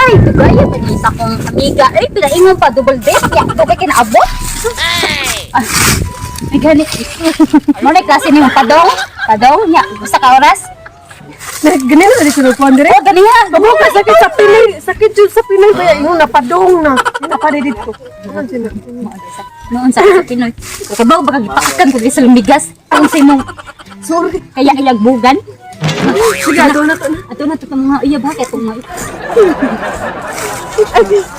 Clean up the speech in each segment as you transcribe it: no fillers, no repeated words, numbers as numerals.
Ay, gaya panita kong amiga. Ay, pinaingon pa double date. Kaya ito kay kinaabot. Ay, gani. Muna klase ni mong padong. Padong, ya. Gusto ka oras? Ganyan na dito po, Andre. Oh, gani ha. Amo ka sakit sa Pinoy. Sakit jud sa Pinoy kaya yung napadong na. Napadidit ko. Noon sa Pinoy. Kabaw, baka gipakan ko sa lumigas. Ang sa imong sorry. Kaya ilagbugan. Sige, ato na to. Ato na to mga iya ba? Kaya itong mga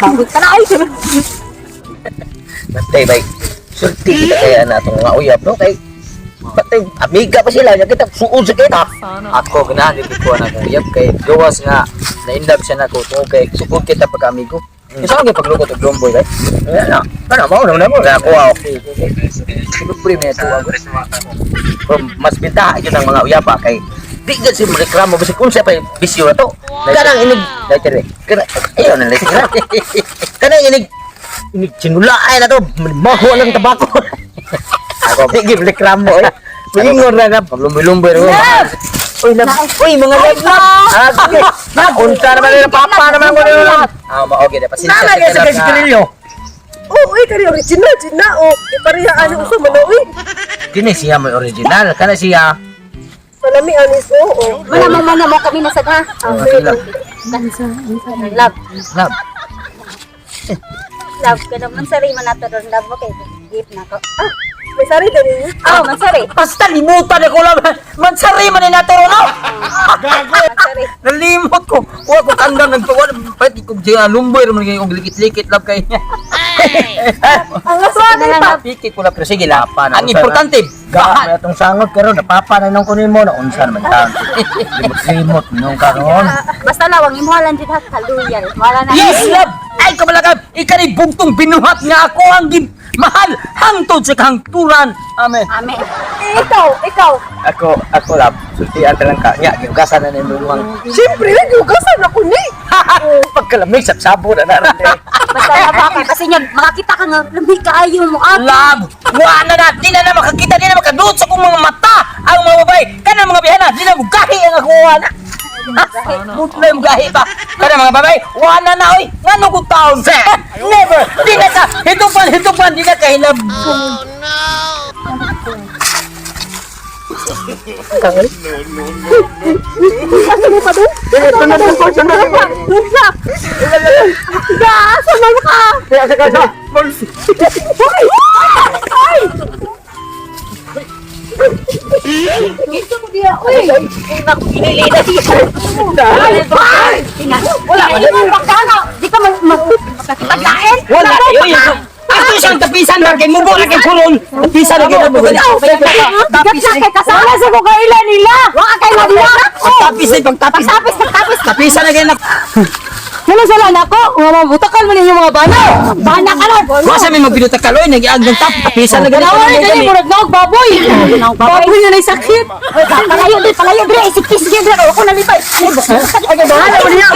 bagot ka na. Ay, sabi. Batay bay. Sulti kita kaya na itong mga uyab, no? Kay batay, amiga pa sila. Yung kita, suod sa kita. Ako, ganahan yung ko na kong uyab. Kay gawas nga, na-indab siya na ko. Kay suod kita pagka-amigo. Yung saan kayo paglukot ng Blomboy, kay? Ano, mauna mo. Kaya ako, okay. Sinupreme na ito ako. Mas bintahan yun ang mga uyab, kay di ka si reklamo kasi kung siya pa yung bisyo na to. Kanang inig, ayaw na later na. Kanang inig sinulaay na to, maho lang tabako. Ako, di ka reklamo eh. Malingon na nga, lumboy-lumboy rin. Uy, mga love na. Sige, unsa naman nila, papa naman ko nila. Okay, pasensya ka na ka. Oh, uy, kani original, Gina. Oh, iparehaan yung uso mo na, uy. Kini siya may original, kana siya. Malami anis, oh. Mana mo kami na sa ha. Okay lang. Love. Love. Love ka naman sa rima na to doon. Love mo kay gift na ko. Ah, may sari din niyo. Oh, mansari. Basta limutan ako lang. Mansari man na naturo no. Mansari. Nalimot ko. Wa ko kandang nagtuwa. Pwede ko diya lumboy man kay og likit-likit lab kay niya. Ang aswan na lang. Pikit ko lang pero sige lang. Ang importante, gahan atong sangot pero napapa na nung kunin mo na unsan man ta. Limot nung karon. Basta lawang imuhalan din ha kaluyal. Wala na. Yes, love. Ay kabalagab, ikani bugtong binuhat nga ako ang mahal hangtod sa kahangturan. Amen. Amen. Ikaw. Ako lab, sultian lang ka. Nya giugasan na nimo luwang. Siyempre, nagugasan ako ni. Pagkalamig sabo na naron. Basta laba ka kasi niya makakita ka nga lamig kaayo mo ate. Lab, wa na di na makakita, di na makadut sa kong mga mata. Ang mga babae, kanang mga bihana, di na gahi ang ako na. Mutla yung gahi ba? Kanang mga babae, wa na oy. Ngano ko taon? Never. Di na ka. Hitupan, di na ka hilab. Oh no. Asa mo pa doon? Ito na doon ko. Doon sa. Sama mo ka. Ay! Gusto mo diya. Uy! Naku inilita siya. Wala ka naman bakana. Di ka makakipagkain. Wala yun. Ako siyang tapisan na kay mubo na kay kulon. Tapisan na kay mubo. Tapis na kay kasama sa kukailan nila. Wala kay madila. Pagtapis. Tapisan na kay nak. Ano sala na ko? Mabutakan mo yung mga bana. Bana ka lang. Wasa may magbinuta kaloy nagiag ng tapisan na ganito. Wala kay murag nog baboy. Baboy na sakit. Palayo din. Isikis din. Ako nalipay. Bahala mo niya.